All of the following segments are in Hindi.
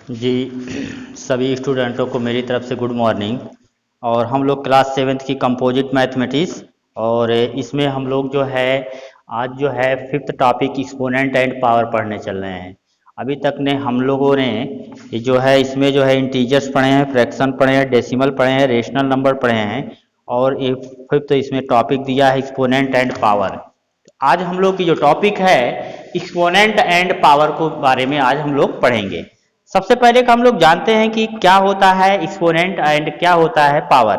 जी, सभी स्टूडेंटों को मेरी तरफ से गुड मॉर्निंग। और हम लोग क्लास 7th की कंपोजिट मैथमेटिक्स, और इसमें हम लोग जो है आज जो है fifth topic exponent and power पढ़ने चल रहे हैं। अभी तक ने हम लोगों ने ये जो है इसमें जो है इंटीजर्स पढ़े हैं, फ्रैक्शन पढ़े हैं, डेसिमल पढ़े हैं, रेशनल नंबर पढ़े हैं, और ये फिफ्थ इसमें टॉपिक दिया है एक्सपोनेंट एंड पावर। आज हम लोग की जो टॉपिक है एक्सपोनेंट एंड पावर को बारे में आज हम लोग पढ़ेंगे। सबसे पहले हम लोग जानते हैं कि क्या होता है एक्सपोनेंट एंड क्या होता है पावर।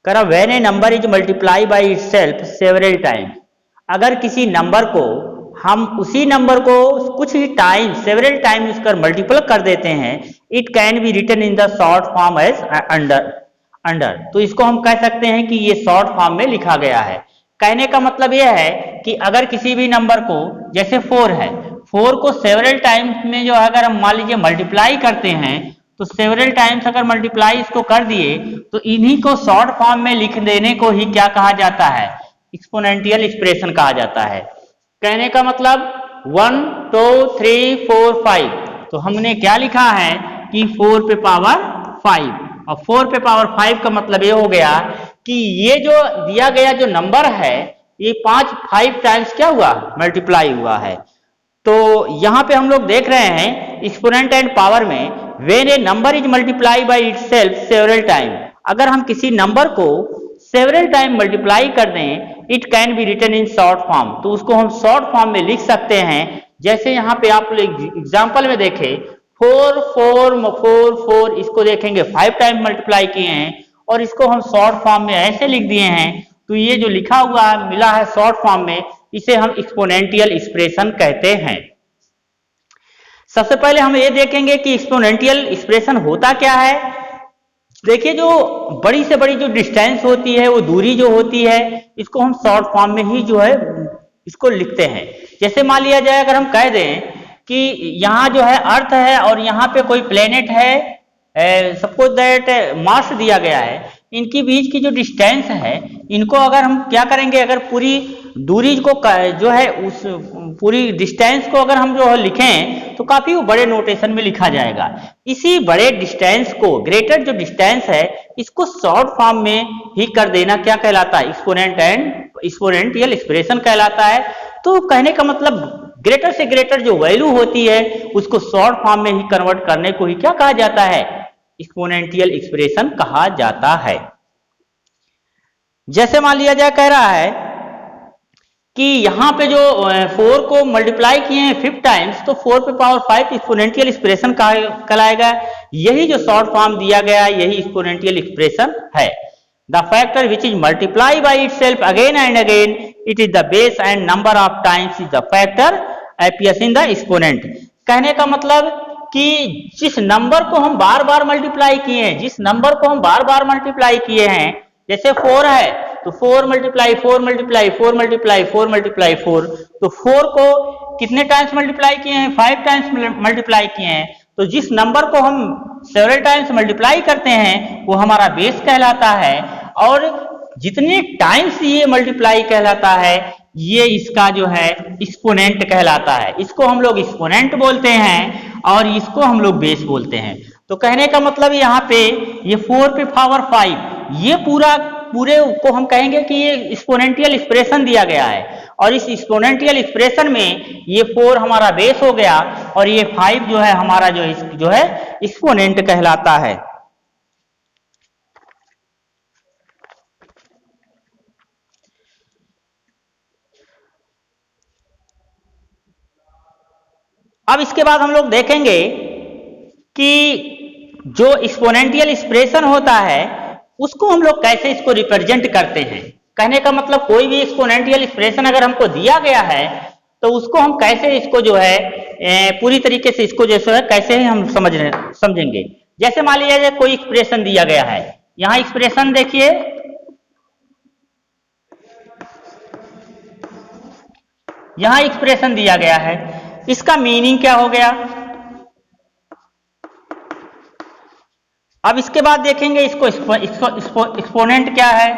करा when a number is multiply by itself several times, अगर किसी नंबर को हम उसी नंबर को कुछ ही टाइम सेवरल टाइम उसकर मल्टीपल कर देते हैं, it can be written in the short form as under under. तो इसको हम कह सकते हैं कि ये शॉर्ट फॉर्म में लिखा गया है। कहने का मतलब यह है कि अगर किसी भी नंबर को, जैसे 4 है, 4 को सेवरल टाइम्स में जो अगर हम मान लीजिए मल्टीप्लाई करते हैं, तो सेवरल टाइम्स अगर मल्टीप्लाई इसको कर दिए तो इन्हीं को शॉर्ट फॉर्म में लिख देने को ही क्या कहा जाता है, एक्सपोनेंशियल एक्सप्रेशन कहा जाता है। कहने का मतलब 1 2 3 4 5, तो हमने क्या लिखा है कि 4 पे पावर 5, और 4 पे पावर 5 का मतलब ये हो गया कि ये जो दिया गया जो नंबर है ये 5 टाइम्स क्या हुआ, मल्टीप्लाई हुआ है। तो यहां पे हम लोग देख रहे हैं एक्सपोनेंट एंड पावर में, when a number is multiply by itself several time, अगर हम किसी नंबर को सेवरल टाइम मल्टीप्लाई कर दें, it can be written in short form, तो उसको हम शॉर्ट फॉर्म में लिख सकते हैं। जैसे यहाँ पे आप एग्जाम्पल में देखें, 4 4 4 4, इसको देखेंगे 5 टाइम मल्टीप्लाई किए हैं और इसको हम शॉर्ट फॉर्म में ऐसे लिख दिए हैं। तो ये जो लिखा हुआ है मिला है शॉर्ट फॉर्म में, इसे हम एक्सपोनेंशियल एक्सप्रेशन कहते हैं। सबसे पहले हम ये देखेंगे कि एक्सपोनेंशियल एक्सप्रेशन होता क्या है। देखिए, जो बड़ी से बड़ी जो डिस्टेंस होती है, वो दूरी जो होती है, इसको हम शॉर्ट फॉर्म में ही जो है इसको लिखते हैं। जैसे मान लिया जाए, अगर हम कह दें कि यहाँ जो है अर्थ है और यहाँ पे कोई प्लेनेट है, सपोज दैट मार्स दिया गया है, इनकी बीच की जो डिस्टेंस है, इनको अगर हम क्या करेंगे, अगर पूरी दूरी को जो है उस पूरी डिस्टेंस को अगर हम जो है लिखें तो काफी बड़े नोटेशन में लिखा जाएगा। इसी बड़े डिस्टेंस को, ग्रेटर जो डिस्टेंस है, इसको शॉर्ट फॉर्म में ही कर देना क्या कहलाता है, एक्सपोनेंट एंड एक्सपोनेंशियल एक्सप्रेशन कहलाता है। तो कहने का मतलब ग्रेटर से ग्रेटर जो वैल्यू होती है उसको शॉर्ट फॉर्म में ही कन्वर्ट करने को ही क्या कहा जाता है, एक्सपोनेंशियल एक्सप्रेशन कहा जाता है। जैसे मान लिया जाए, कह रहा है कि यहाँ पे जो 4 को मल्टीप्लाई किए हैं 5 टाइम्स, तो 4 पे पावर 5 एक्सपोनेंशियल एक्सप्रेशन कहलाएगा। यही जो शॉर्ट फॉर्म दिया गया है यही एक्सपोनेंशियल एक्सप्रेशन है। The factor which is multiply by itself again and again, it is the base and number of times is the factor appears in the exponent. कहने का मतलब कि जिस नंबर को हम बार बार मल्टीप्लाई किए हैं, जिस नंबर को हम बार बार मल्टीप्लाई किए हैं, जैसे 4 है तो 4 मल्टीप्लाई 4 मल्टीप्लाई 4 मल्टीप्लाई 4 मल्टीप्लाई 4, तो 4 को कितने टाइम्स मल्टीप्लाई किए हैं, 5 टाइम्स मल्टीप्लाई किए हैं। तो जिस नंबर को हम सेवरल टाइम्स मल्टीप्लाई करते हैं वो हमारा बेस कहलाता है, और जितने टाइम्स ये मल्टीप्लाई कहलाता है ये इसका जो है एक्सपोनेंट कहलाता है। इसको हम लोग एक्सपोनेंट बोलते हैं और इसको हम लोग बेस बोलते हैं। तो कहने का मतलब यहाँ पे ये 4 पे पावर 5, ये पूरे को हम कहेंगे कि ये एक्सपोनेंशियल एक्सप्रेशन दिया गया है, और इस एक्सपोनेंशियल एक्सप्रेशन में ये 4 हमारा बेस हो गया और ये 5 जो है हमारा जो है एक्सपोनेंट कहलाता है। अब इसके बाद हम लोग देखेंगे कि जो एक्सपोनेंशियल एक्सप्रेशन होता है उसको हम लोग कैसे इसको रिप्रेजेंट करते हैं। कहने का मतलब कोई भी एक्सपोनेंशियल एक्सप्रेशन अगर हमको दिया गया है तो उसको हम कैसे इसको जो है पूरी तरीके से इसको जैसे है कैसे हम समझेंगे। जैसे मान लीजिए जाए कोई एक्सप्रेशन दिया गया है, यहाँ एक्सप्रेशन देखिए, यहाँ एक्सप्रेशन दिया गया है, इसका मीनिंग क्या हो गया। अब इसके बाद देखेंगे इसको एक्सपोनेंट क्या है।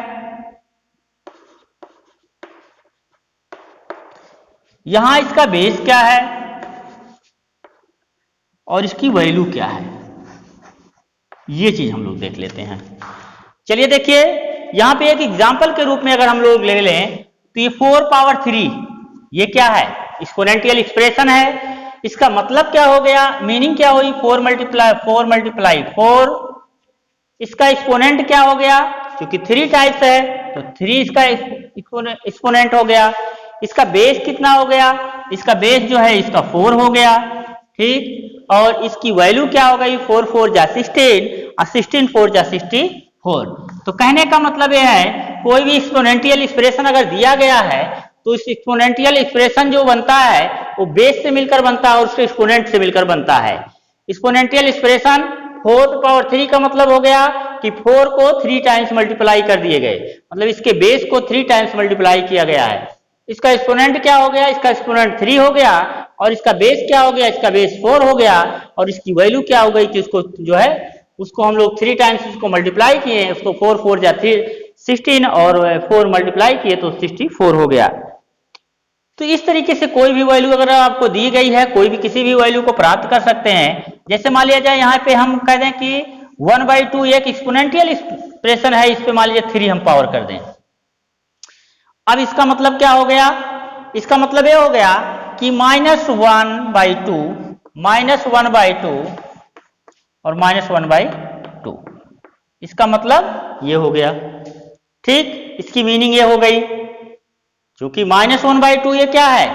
यहां इसका बेस क्या है, और इसकी वैल्यू क्या है, ये चीज हम लोग देख लेते हैं। चलिए देखिए, यहाँ पे एक एग्जाम्पल के रूप में अगर हम लोग ले लें तो ये 4 पावर 3 ये क्या है, एक्सपोनेंशियल एक्सप्रेशन है। इसका मतलब क्या हो गया, मीनिंग क्या हुई, 4 मल्टीप्लाई 4, इसका एक्सपोनेंट क्या हो गया, क्योंकि 3 टाइप्स है तो 3 इसका एक्सपोनेंट हो गया। इसका बेस कितना हो गया, इसका बेस जो है इसका 4 हो गया, ठीक। और इसकी वैल्यू क्या हो गई, 4 4 जा 16 और 16 4 जा 64। तो कहने का मतलब यह है, कोई भी एक्सपोनेंशियल एक्सप्रेशन अगर दिया गया है तो इस एक्सपोनेंशियल एक्सप्रेशन जो बनता है वो बेस से मिलकर बनता है और उसके एक्सपोनेंट से मिलकर बनता है। एक्सपोनेंशियल एक्सप्रेशन 4 to power 3 का मतलब हो गया कि 4 को 3 टाइम्स मल्टीप्लाई कर दिए गए, मतलब इसके बेस को 3 टाइम्स मल्टीप्लाई किया गया है। इसका एक्सपोनेंट क्या हो गया, इसका एक्सपोनेंट 3 हो गया, और इसका बेस क्या हो गया, इसका बेस 4 हो गया, और इसकी वैल्यू क्या हो गई कि उसको जो है उसको हम लोग 3 टाइम्स उसको मल्टीप्लाई किए, उसको 4 4 जा 16 और 4 मल्टीप्लाई किए तो 64 हो गया। तो इस तरीके से कोई भी वैल्यू अगर आपको दी गई है, कोई भी किसी भी वैल्यू को प्राप्त कर सकते हैं। जैसे मान लिया जाए यहाँ पे हम कह दें कि 1/2 एक एक्सपोनेंशियल एक्सप्रेशन है, इस पे मान लीजिए 3 हम पावर कर दें। अब इसका मतलब क्या हो गया, इसका मतलब ये हो गया कि -1/2 और -1/2, इसका मतलब ये हो गया, ठीक। इसकी मीनिंग ये हो गई, क्योंकि -1/2 ये क्या है,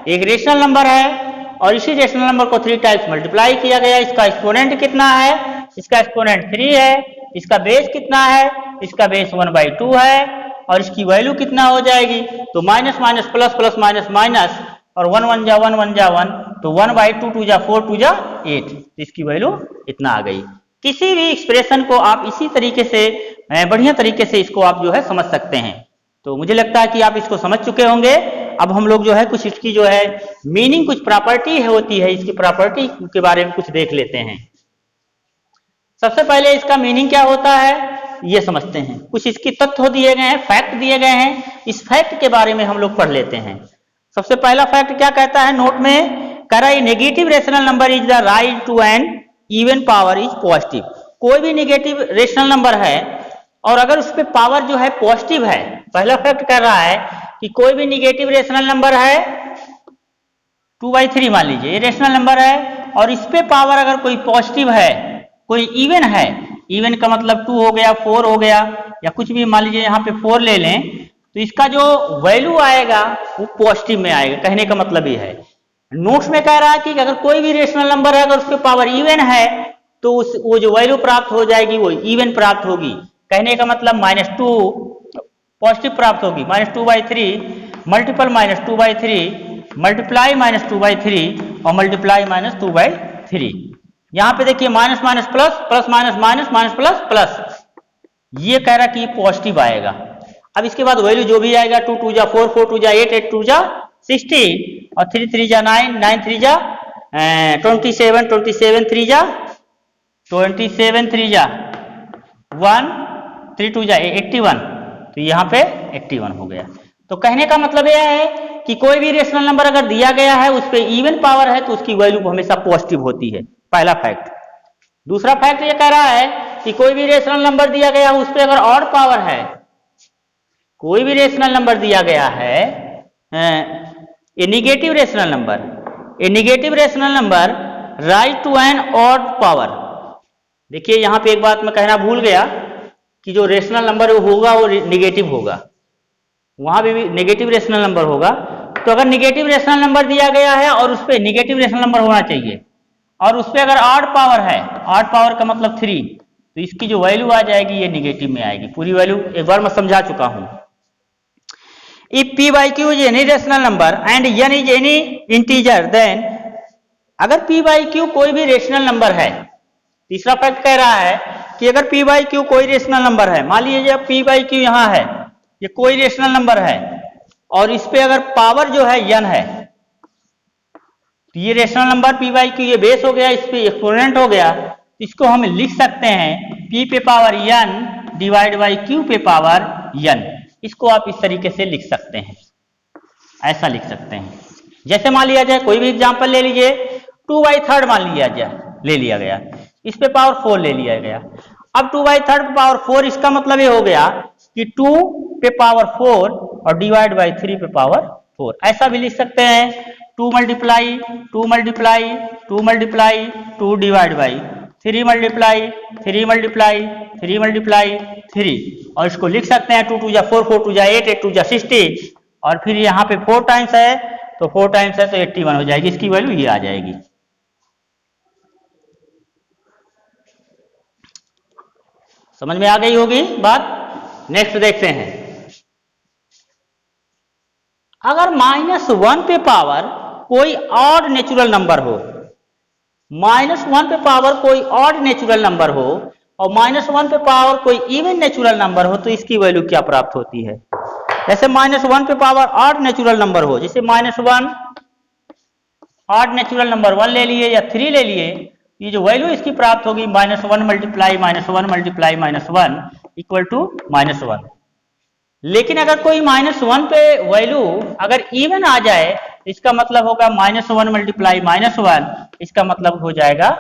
एक रेशनल नंबर है और इसी रेशनल नंबर को 3 टाइम्स मल्टीप्लाई किया गया। इसका एक्सपोनेंट कितना है, इसका एक्सपोनेंट 3 है, इसका बेस कितना है, इसका बेस 1/2 है, और इसकी वैल्यू कितना हो जाएगी, तो minus minus plus plus minus minus, और 1 1 जा 1 1 जा 1, तो 1/2 2 जा 4 2 जा 8, तो इसकी वैल्यू इतना आ गई। किसी भी एक्सप्रेशन को आप इसी तरीके से बढ़िया तरीके से इसको आप जो है समझ सकते हैं। तो मुझे लगता है कि आप इसको समझ चुके होंगे। अब हम लोग जो है कुछ इसकी जो है मीनिंग, कुछ प्रॉपर्टी होती है, इसकी प्रॉपर्टी के बारे में कुछ देख लेते हैं। सबसे पहले इसका मीनिंग क्या होता है ये समझते हैं। कुछ इसकी तथ्य दिए गए हैं, फैक्ट दिए गए हैं, इस फैक्ट के बारे में हम लोग पढ़ लेते हैं। सबसे पहला फैक्ट क्या कहता है, नोट में कह रहा है negative rational number is the raise to an even power is positive. कोई भी नेगेटिव रेशनल नंबर है और अगर उस पर पावर जो है पॉजिटिव है, पहला फैक्ट कर रहा है कि कोई भी नेगेटिव रेशनल नंबर है 2/3 मान लीजिए, ये रेशनल नंबर है और इस पे पावर अगर कोई पॉजिटिव है, कोई इवन है, इवन का मतलब 2 हो गया, 4 हो गया, या कुछ भी मान लीजिए यहाँ पे 4 ले लें, तो इसका जो वैल्यू आएगा वो पॉजिटिव में आएगा। कहने का मतलब ये है, नोट्स में कह रहा है कि अगर कोई भी रेशनल नंबर है अगर उसके पावर इवन है तो वो जो वैल्यू प्राप्त हो जाएगी वो इवन प्राप्त होगी। कहने का मतलब -2 पॉजिटिव प्राप्त होगी, -2/3 मल्टीपल -2/3 मल्टीप्लाई -2/3 और मल्टीप्लाई -2/3। यहाँ पे देखिए minus minus plus, plus minus minus, minus plus plus, ये कह रहा कि पॉजिटिव आएगा। अब इसके बाद वैल्यू जो भी आएगा 2 2 जा 4 4 2 जा 8 8 2 जा 16 और 3 3 जा 9 9 3 जा 27 27 3 जा 27 3 जा 1 3 2 जा 81, तो यहाँ पे 81 हो गया। तो कहने का मतलब यह है कि कोई भी रेशनल नंबर अगर दिया गया है उस पर इवन पावर है तो उसकी वैल्यू हमेशा पॉजिटिव होती है, पहला फैक्ट। दूसरा फैक्ट ये कह रहा है कि कोई भी रेशनल नंबर दिया गया है उस पर अगर ऑड पावर है, कोई भी रेशनल नंबर दिया गया है, a negative rational number, a negative rational number raise to an odd power. देखिए यहाँ पे एक बात मैं कहना भूल गया कि जो रेशनल नंबर होगा वो निगेटिव होगा, वहां भी नेगेटिव रेशनल नंबर होगा। तो अगर नेगेटिव रेशनल नंबर दिया गया है और उस पर नेगेटिव रेशनल नंबर होना चाहिए और उस पर अगर ऑड पावर है, ऑड पावर का मतलब 3, तो इसकी जो वैल्यू आ जाएगी ये नेगेटिव में आएगी। पूरी वैल्यू एक बार मैं समझा चुका हूं। If p/q is any rational number and n is any integer, then अगर p/q कोई भी रेशनल नंबर है, तीसरा फैक्ट कह रहा है कि अगर p/q कोई रेशनल नंबर है, मान लीजिए p/q यहां है, ये कोई रेशनल नंबर है और इस पे अगर पावर जो है n है, तो ये रेशनल नंबर p/q ये बेस हो गया, इस पे एक्सपोनेंट हो गया, तो इसको हम लिख सकते हैं p पे power n divide by q पे पावर n। इसको आप इस तरीके से लिख सकते हैं, ऐसा लिख सकते हैं। जैसे मान लिया जाए, कोई भी एग्जांपल ले लीजिए, 2/3 मान लिया जाए, ले लिया गया, इस पे पावर 4 ले लिया गया। अब 2/3 पे पावर 4, इसका मतलब ये हो गया कि 2 पे पावर 4 और डिवाइड बाई 3 पे पावर 4। ऐसा भी लिख सकते हैं 2 multiply 2 multiply 2 multiply 2 divide by 3 multiply 3 multiply 3 multiply 3, और इसको लिख सकते हैं 2 2 जा 4 4 2 जा 8 8 2 जा 60, और फिर यहाँ पे 4 टाइम्स है तो 4 टाइम्स है तो 81 हो जाएगी, इसकी वैल्यू ये आ जाएगी। समझ में आ गई होगी बात। नेक्स्ट देखते हैं, अगर -1 पे पावर कोई ऑड नेचुरल नंबर हो, -1 पे पावर कोई ऑड नेचुरल नंबर हो और -1 पे पावर कोई इवन नेचुरल नंबर हो, तो इसकी वैल्यू क्या प्राप्त होती है। जैसे -1 पे पावर ऑड नेचुरल नंबर हो, जैसे -1 ऑड नेचुरल नंबर 1 ले लिए या 3 ले लिए, ये जो वैल्यू इसकी प्राप्त होगी -1 मल्टीप्लाई -1 मल्टीप्लाई -1 इक्वल टू -1। लेकिन अगर कोई -1 पे वैल्यू अगर इवन आ जाए, इसका मतलब होगा -1 मल्टीप्लाई -1, इसका मतलब हो जाएगा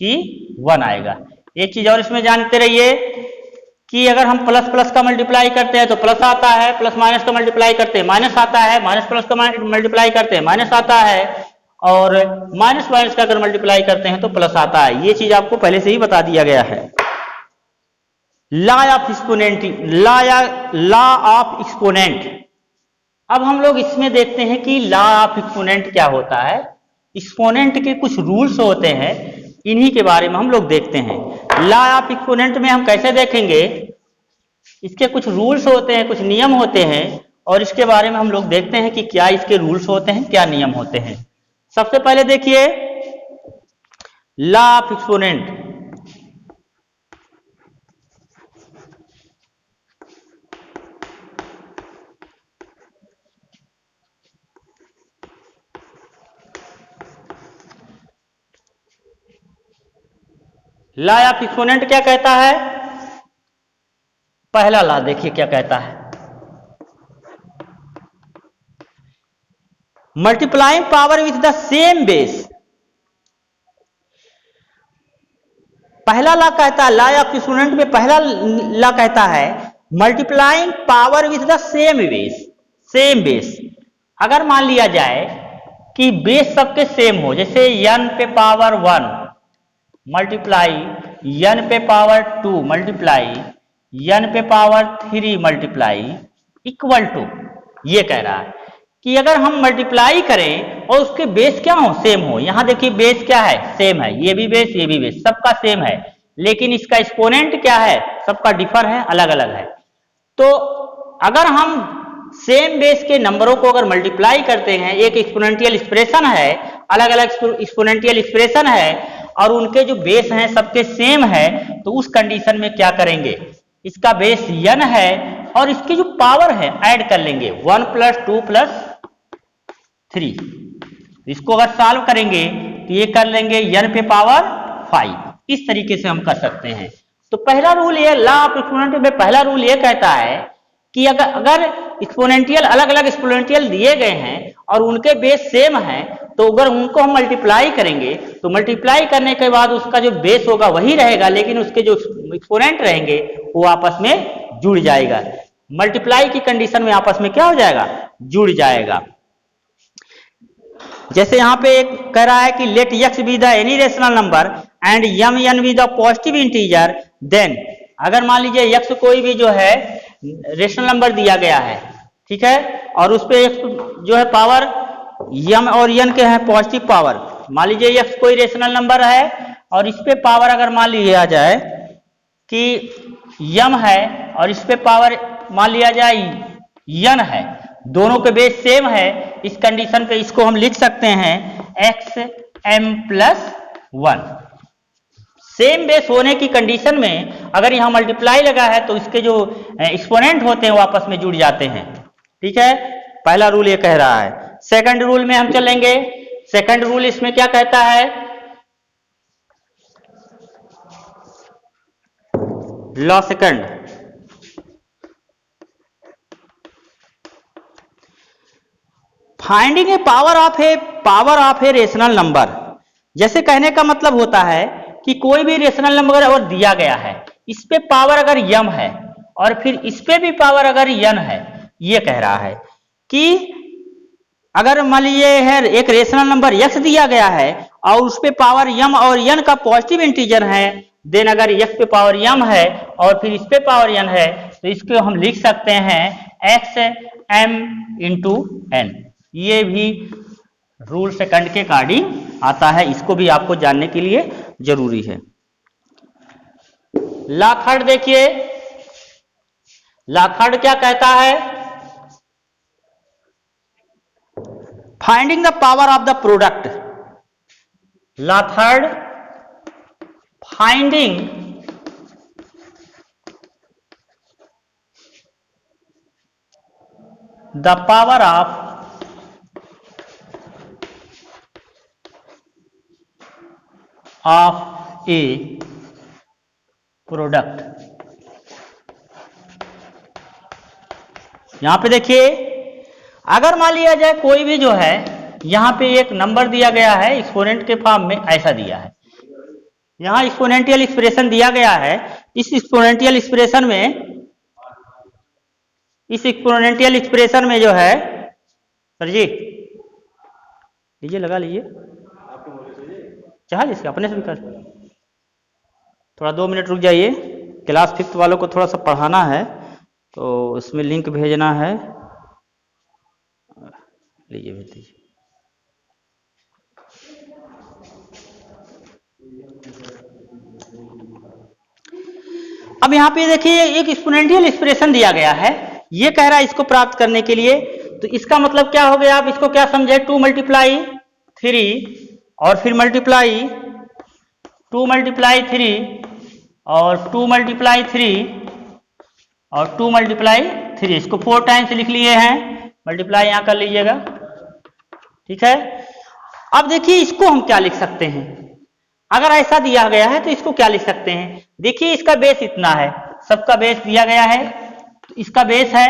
कि 1 आएगा। एक चीज और इसमें जानते रहिए कि अगर हम प्लस प्लस का मल्टीप्लाई करते हैं तो प्लस आता है, प्लस माइनस का मल्टीप्लाई करते हैं माइनस आता है, माइनस प्लस का मल्टीप्लाई करते हैं माइनस आता है, और माइनस माइनस का अगर मल्टीप्लाई करते हैं तो प्लस आता है। ये चीज आपको पहले से ही बता दिया गया है। Law of exponent, law of exponent. अब हम लोग इसमें देखते हैं कि लॉ ऑफ एक्सपोनेंट क्या होता है। एक्सपोनेंट के कुछ रूल्स होते हैं, इन्हीं के बारे में हम लोग देखते हैं। लॉ ऑफ एक्सपोनेंट में हम कैसे देखेंगे, इसके कुछ रूल्स होते हैं, कुछ नियम होते हैं, और इसके बारे में हम लोग देखते हैं कि क्या इसके रूल्स होते हैं, क्या नियम होते हैं। सबसे पहले देखिए law of exponent. Law of exponent क्या कहता है, पहला लॉ देखिए क्या कहता है, multiplying power with the same base. पहला लॉ कहता है, लॉ ऑफ एक्सपोनेंट में पहला लॉ कहता है multiplying power with the same base. Same base, अगर मान लिया जाए कि बेस सबके सेम हो, जैसे n पे पावर 1 मल्टीप्लाई n पे पावर 2 मल्टीप्लाई n पे पावर 3 मल्टीप्लाई इक्वल टू, ये कह रहा है कि अगर हम मल्टीप्लाई करें और उसके बेस क्या हो, सेम हो। यहां देखिए बेस क्या है, सेम है, ये भी बेस ये भी बेस, सबका सेम है, लेकिन इसका एक्सपोनेंट क्या है, सबका डिफर है, अलग अलग है। तो अगर हम सेम बेस के नंबरों को अगर मल्टीप्लाई करते हैं, एक एक्सपोनेंशियल एक्सप्रेशन है, अलग अलग एक्सपोनेंशियल एक्सप्रेशन है, और उनके जो बेस हैं सबके सेम है, तो उस कंडीशन में क्या करेंगे, इसका बेस n है और इसकी जो पावर है ऐड कर लेंगे 1 + 2 + 3। इसको अगर सॉल्व करेंगे तो ये कर लेंगे n पे पावर 5। इस तरीके से हम कर सकते हैं। तो पहला रूल ये, लॉ ऑफ एक्सपोनेंट में पहला रूल ये कहता है कि अगर एक्सपोनेंशियल अलग अलग एक्सपोनेंशियल दिए गए हैं और उनके बेस सेम है, तो अगर उनको हम मल्टीप्लाई करेंगे तो मल्टीप्लाई करने के बाद उसका जो बेस होगा वही रहेगा, लेकिन उसके जो एक्सपोनेंट रहेंगे वो आपस में जुड़ जाएगा। मल्टीप्लाई की कंडीशन में आपस में क्या हो जाएगा, जुड़ जाएगा। जैसे यहाँ पे एक कह रहा है कि let x be the any rational number and n be the positive integer, then अगर मान लीजिए x कोई भी जो है रेशनल नंबर दिया गया है, ठीक है, और उस पे जो है पावर m और n के हैं पॉजिटिव पावर। मान लीजिए x कोई रेशनल नंबर है और इस पे पावर अगर मान लिया जाए कि m है और इस पे पावर मान लिया जाए n है, दोनों के बेस सेम है, इस कंडीशन पे इसको हम लिख सकते हैं xm + 1। सेम बेस होने की कंडीशन में अगर यहाँ मल्टीप्लाई लगा है तो इसके जो एक्सपोनेंट होते हैं वो आपस में जुड़ जाते हैं। ठीक है, पहला रूल ये कह रहा है। सेकंड रूल में हम चलेंगे। सेकंड रूल इसमें क्या कहता है, law second, finding A power of a rational number जैसे कहने का मतलब होता है कि कोई भी रेशनल नंबर अगर दिया गया है, इस पे पावर अगर यम है और फिर इस पे भी पावर अगर यन है, ये कह रहा है कि अगर मान लीजिए है एक रेशनल नंबर x दिया गया है और उस पे पावर m और n का पॉजिटिव इंटीजर है, देन अगर x पे पावर m है और फिर इस पे पावर n है तो इसको हम लिख सकते हैं x m इंटू n। ये भी रूल सेकंड के अकॉर्डिंग आता है, इसको भी आपको जानने के लिए जरूरी है। ला थर्ड देखिए, ला थर्ड क्या कहता है, finding the power of the product. Law third, finding the power of a product. यहां पे देखिए, अगर मान लिया जाए कोई भी जो है यहां पे एक नंबर दिया गया है एक्सपोनेंट के फॉर्म में, ऐसा दिया है, यहां एक्सपोनेंशियल एक्सप्रेशन दिया गया है। इस एक्सपोनेंशियल एक्सप्रेशन में जो है, सर जी लीजिए, लगा लीजिए, चाहे इसके अपने से भी कर, थोड़ा 2 मिनट रुक जाइए, क्लास 5th वालों को थोड़ा सा पढ़ाना है तो उसमें लिंक भेजना है, लीजिए भेज दीजिए। अब यहाँ पे देखिए एक एक्सपोनेंशियल एक्सप्रेशन दिया गया है, ये कह रहा है इसको प्राप्त करने के लिए, तो इसका मतलब क्या हो गया, आप इसको क्या समझे, 2 मल्टीप्लाई 3 और फिर मल्टीप्लाई 2 मल्टीप्लाई 3 और 2 मल्टीप्लाई 3 और 2 मल्टीप्लाई 3, इसको 4 टाइम्स लिख लिए हैं, मल्टीप्लाई यहां कर लीजिएगा, ठीक है। अब देखिए इसको हम क्या लिख सकते हैं, अगर ऐसा दिया गया है तो इसको क्या लिख सकते हैं, देखिए इसका बेस इतना है, सबका बेस दिया गया है, तो इसका बेस है,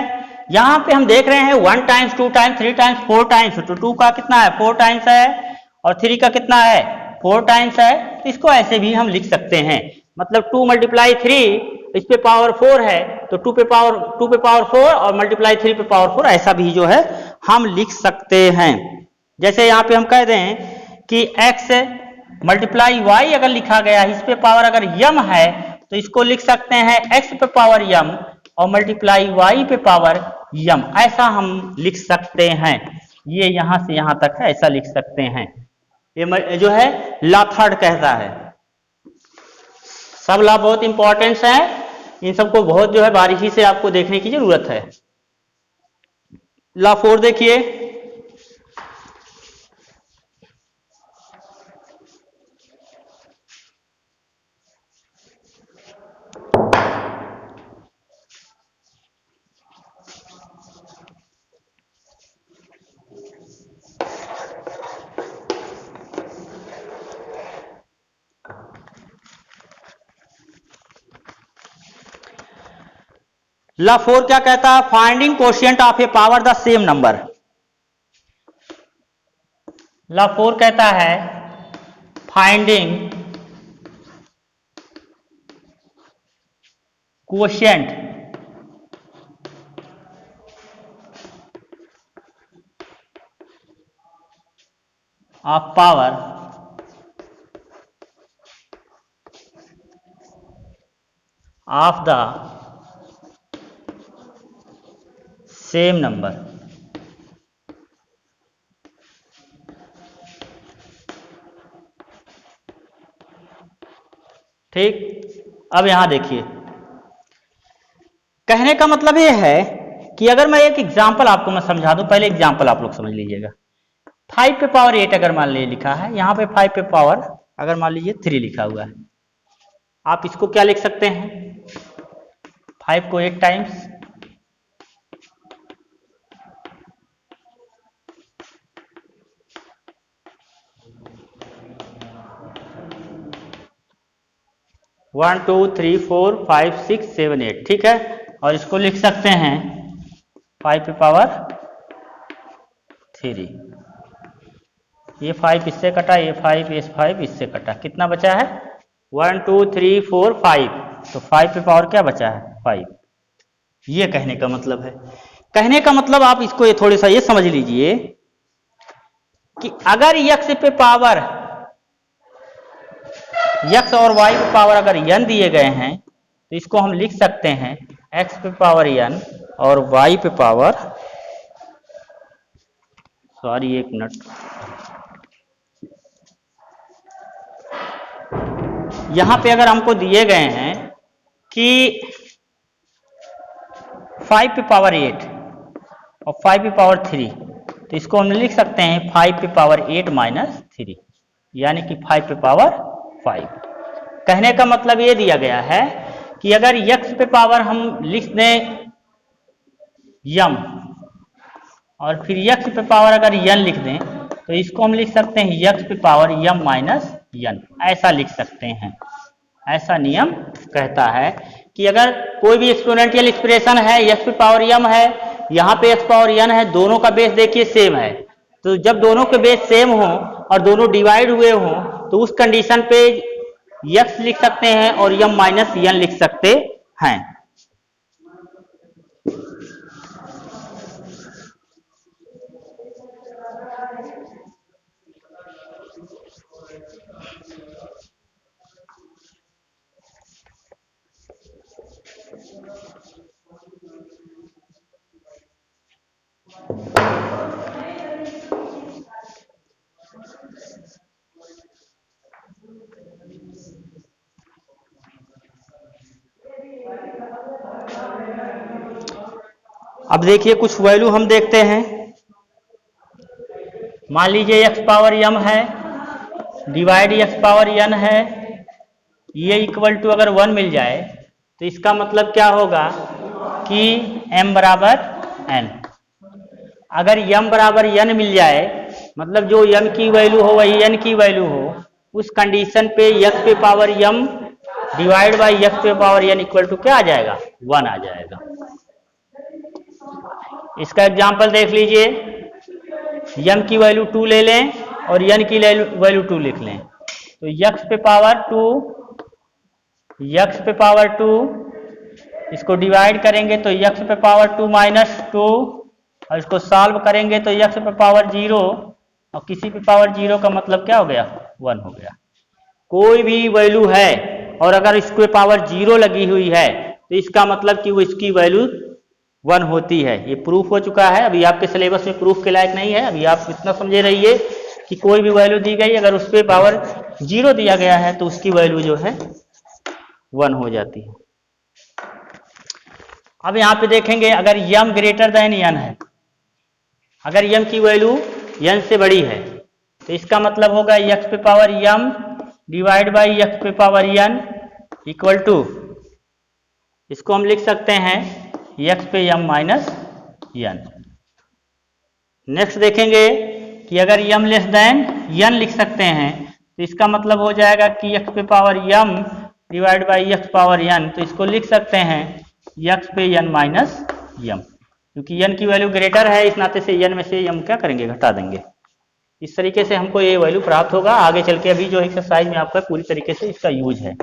यहां पे हम देख रहे हैं 1 टाइम्स 2 टाइम्स 3 टाइम्स 4 टाइम्स, तो 2 का कितना है 4 टाइम्स है और 3 का कितना है 4 टाइम्स है, तो इसको ऐसे भी हम लिख सकते हैं, मतलब 2 मल्टीप्लाई 3, इस पे पावर 4 है तो 2 पे पावर 4 और मल्टीप्लाई 3 पे पावर 4, ऐसा भी जो है हम लिख सकते हैं। जैसे यहाँ पे हम कह दें कि x मल्टीप्लाई y अगर लिखा गया है, इस पे पावर अगर m है तो इसको लिख सकते हैं x पे पावर m और मल्टीप्लाई y पे पावर m, ऐसा हम लिख सकते हैं। ये यहां से यहां तक है, ऐसा लिख सकते हैं। ये जो है ला थर्ड कहता है। सब ला बहुत इंपॉर्टेंट है, इन सबको बहुत जो है बारीकी से आपको देखने की जरूरत है। ला 4 देखिए, ला 4 क्या कहता है, finding quotient of a power the same number. Law 4 कहता है finding quotient of power of the same number. ठीक, अब यहां देखिए, कहने का मतलब यह है कि अगर मैं एक एग्जांपल आपको मैं समझा दूं, पहले एग्जांपल आप लोग समझ लीजिएगा। 5 पे पावर 8 अगर मान लीजिए लिखा है, यहां पे 5 पे पावर अगर मान लीजिए 3 लिखा हुआ है, आप इसको क्या लिख सकते हैं, 5 को 8 टाइम्स 1 2 3 4 5 6 7 8, ठीक है, और इसको लिख सकते हैं 5 पे पावर 3, ये 5 इससे कटा, ये 5 ये 5 इससे कटा, कितना बचा है 1 2 3 4 5। तो 5 पे पावर क्या बचा है 5। ये कहने का मतलब है। कहने का मतलब आप इसको ये थोड़ा सा ये समझ लीजिए कि अगर x पे पावर x और y पे पावर अगर n दिए गए हैं तो इसको हम लिख सकते हैं x पे पावर n और y पे पावर, सॉरी एक मिनट, यहां पे अगर हमको दिए गए हैं कि 5 पे पावर 8 और 5 पे पावर 3, तो इसको हम लिख सकते हैं 5 पे पावर 8 माइनस 3, यानी कि 5 पे पावर 5। कहने का मतलब ये दिया गया है कि अगर x पे पावर हम लिख दें m और फिर x पे पावर अगर n लिख दें तो इसको हम लिख सकते हैं x पे पावर m माइनस n, ऐसा लिख सकते हैं। ऐसा नियम कहता है कि अगर कोई भी एक्सपोनेंशियल एक्सप्रेशन है x पे पावर m है, यहाँ पे x पावर n है, दोनों का बेस देखिए सेम है, तो जब दोनों के बेस सेम हो और दोनों डिवाइड हुए हो तो उस कंडीशन पे x लिख सकते हैं और m माइनस n लिख सकते हैं। अब देखिए कुछ वैल्यू हम देखते हैं। मान लीजिए x पावर m है डिवाइड x पावर n है, ये इक्वल टू अगर 1 मिल जाए तो इसका मतलब क्या होगा कि m बराबर n। अगर m बराबर n मिल जाए मतलब जो m की वैल्यू हो वही n की वैल्यू हो, उस कंडीशन पे x पे power m divide by x पे पावर n इक्वल टू क्या आ जाएगा 1 आ जाएगा। इसका एग्जांपल देख लीजिए, m की वैल्यू 2 ले लें और n की वैल्यू 2 लिख लें, तो x पे पावर 2 इसको डिवाइड करेंगे तो x पे पावर 2 माइनस 2 और इसको सॉल्व करेंगे तो x पे पावर 0 और किसी पे पावर 0 का मतलब क्या हो गया 1 हो गया। कोई भी वैल्यू है और अगर इसके पावर 0 लगी हुई है तो इसका मतलब कि वो इसकी वैल्यू 1 होती है। ये प्रूफ हो चुका है, अभी आपके सिलेबस में प्रूफ के लायक नहीं है। अभी आप इतना समझे रहिए कि कोई भी वैल्यू दी गई अगर उस पर पावर 0 दिया गया है तो उसकी वैल्यू जो है 1 हो जाती है। अब यहाँ पे देखेंगे अगर m ग्रेटर देन n है, अगर m की वैल्यू n से बड़ी है तो इसका मतलब होगा x पे power m divide by x पे पावर n इक्वल टू, इसको हम लिख सकते हैं x पे m माइनस n। नेक्स्ट देखेंगे कि अगर m लेस देन n लिख सकते हैं तो इसका मतलब हो जाएगा कि x पे power m divide by x power n, तो इसको लिख सकते हैं x पे n माइनस m, क्योंकि n की वैल्यू ग्रेटर है इस नाते से n में से m क्या करेंगे घटा देंगे। इस तरीके से हमको ये वैल्यू प्राप्त होगा। आगे चल के अभी जो एक्सरसाइज में आपका पूरी तरीके से इसका यूज है।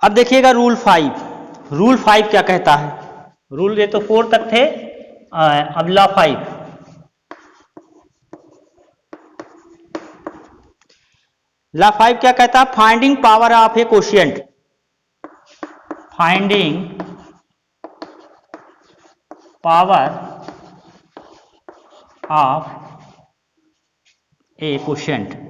अब देखिएगा रूल 5 क्या कहता है। रूल ये तो 4 तक थे, अब लॉ 5। लॉ 5 क्या कहता है, finding power of A quotient, finding power of A quotient.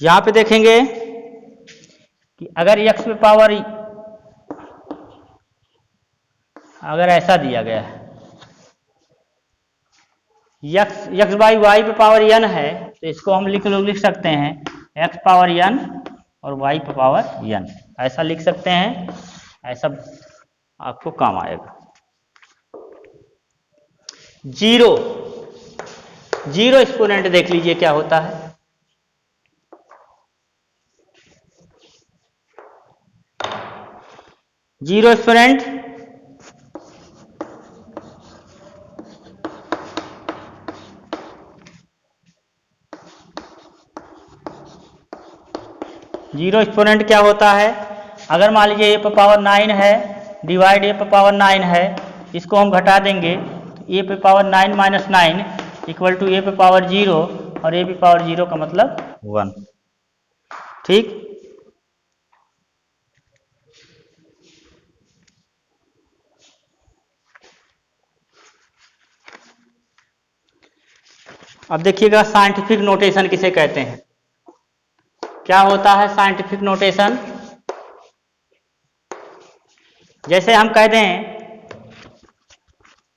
यहां पे देखेंगे कि अगर x पे पावर अगर ऐसा दिया गया है x बाई y पे पावर n है तो इसको हम लिख सकते हैं x पावर n और y पे पावर n, ऐसा लिख सकते हैं। ऐसा आपको काम आएगा। जीरो एक्सपोनेंट देख लीजिए क्या होता है। जीरो एक्सपोनेंट जीरो एक्सपोनेंट क्या होता है? अगर मान लीजिए ए पर पावर 9 है डिवाइड ए पर पावर 9 है, इसको हम घटा देंगे तो ए पे पावर 9 माइनस 9 इक्वल टू ए पे पावर 0 और ए पे पावर 0 का मतलब 1। ठीक, अब देखिएगा साइंटिफिक नोटेशन किसे कहते हैं। क्या होता है साइंटिफिक नोटेशन? जैसे हम कह दें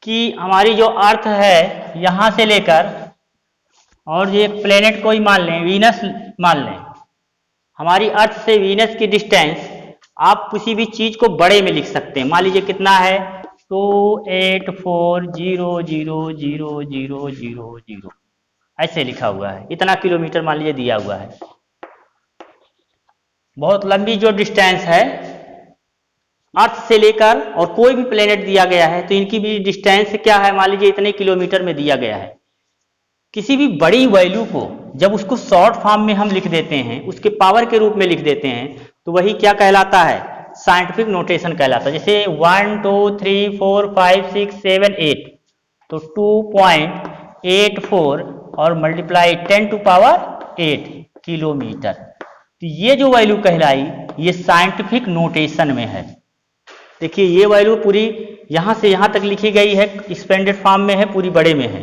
कि हमारी जो अर्थ है यहां से लेकर और ये एक प्लेनेट को ही मान लें, वीनस मान लें, हमारी अर्थ से वीनस की डिस्टेंस आप किसी भी चीज को बड़े में लिख सकते हैं। मान लीजिए कितना है 284000000 ऐसे लिखा हुआ है, इतना किलोमीटर मान लीजिए दिया हुआ है। बहुत लंबी जो डिस्टेंस है अर्थ से लेकर और कोई भी प्लेनेट दिया गया है तो इनकी भी डिस्टेंस क्या है, मान लीजिए इतने किलोमीटर में दिया गया है। किसी भी बड़ी वैल्यू को जब उसको शॉर्ट फॉर्म में हम लिख देते हैं, उसके पावर के रूप में लिख देते हैं, तो वही क्या कहलाता है? साइंटिफिक नोटेशन कहलाता है। जैसे 1 2 3 4 5 6 7 8 तो 2.84 और मल्टीप्लाई 10 टू पावर 8 किलोमीटर। तो ये जो वैल्यू कहलाई ये साइंटिफिक नोटेशन में है। देखिए ये वैल्यू पूरी यहां से यहां तक लिखी गई है, एक्सपेंडेड फॉर्म में है, पूरी बड़े में है,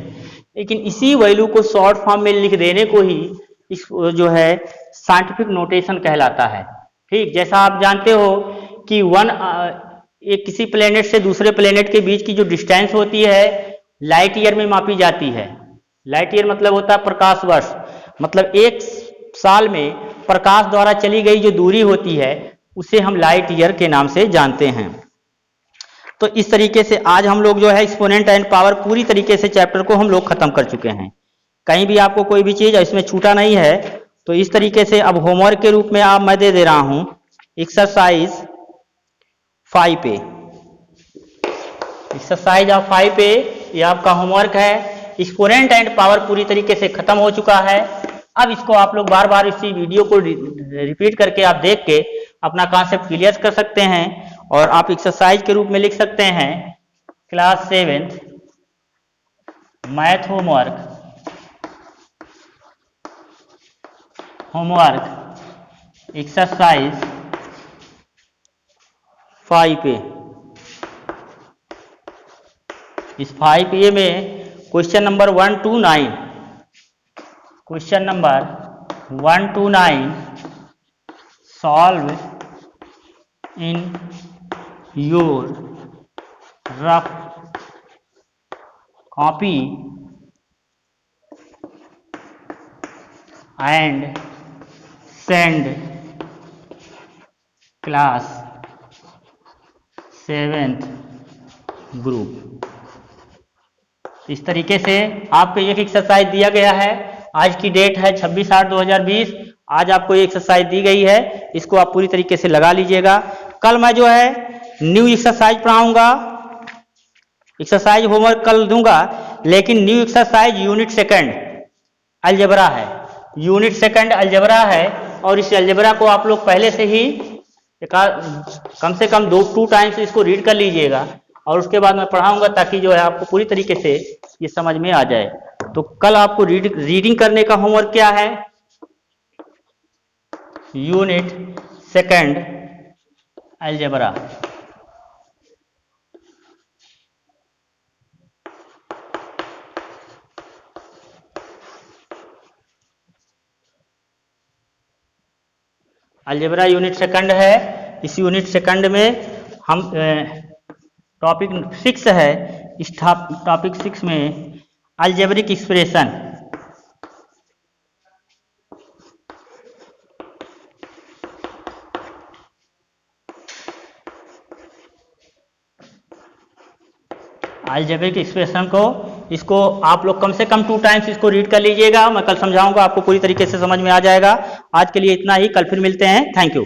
लेकिन इसी वैल्यू को शॉर्ट फॉर्म में लिख देने को ही इस जो है साइंटिफिक नोटेशन कहलाता है। ठीक, जैसा आप जानते हो कि एक किसी प्लेनेट से दूसरे प्लेनेट के बीच की जो डिस्टेंस होती है लाइट ईयर में मापी जाती है। लाइट ईयर मतलब होता है प्रकाश वर्ष, मतलब एक साल में प्रकाश द्वारा चली गई जो दूरी होती है उसे हम लाइट ईयर के नाम से जानते हैं। तो इस तरीके से आज हम लोग जो है एक्सपोनेंट एंड पावर पूरी तरीके से चैप्टर को हम लोग खत्म कर चुके हैं। कहीं भी आपको कोई भी चीज इसमें छूटा नहीं है। तो इस तरीके से अब होमवर्क के रूप में आप मैं दे रहा हूं एक्सरसाइज 5 पे। एक्सरसाइज ऑफ 5 पे ये आपका होमवर्क है। एक्सपोनेंट एंड पावर पूरी तरीके से खत्म हो चुका है। अब इसको आप लोग बार बार इसी वीडियो को रिपीट करके आप देख के अपना कॉन्सेप्ट क्लियर कर सकते हैं और आप एक्सरसाइज के रूप में लिख सकते हैं class 7th math homework exercise 5 पे। इस 5A में question number 1 to 9 solve in your rough copy and send class 7th group. इस तरीके से आपको एक एक्सरसाइज दिया गया है। आज की डेट है 26/8/2020। आज आपको ये एक्सरसाइज दी गई है, इसको आप पूरी तरीके से लगा लीजिएगा। कल मैं जो है न्यू एक्सरसाइज पढ़ाऊंगा, एक्सरसाइज होमवर्क कल दूंगा, लेकिन new exercise unit second algebra है। यूनिट सेकंड अलजेब्रा है और इस अलजेब्रा को आप लोग पहले से ही कम से कम 2 टाइम्स इसको रीड कर लीजिएगा और उसके बाद मैं पढ़ाऊंगा ताकि जो है आपको पूरी तरीके से ये समझ में आ जाए। तो कल आपको रीडिंग करने का होमवर्क क्या है? Unit second algebra. Algebra unit second है। इस यूनिट सेकंड में हम टॉपिक 6 है। इस टॉपिक 6 में अलजेब्रिक एक्सप्रेशन, अलजेब्रिक एक्सप्रेशन को इसको आप लोग कम से कम 2 टाइम्स इसको रीड कर लीजिएगा। मैं कल समझाऊंगा, आपको पूरी तरीके से समझ में आ जाएगा। आज के लिए इतना ही, कल फिर मिलते हैं। Thank you.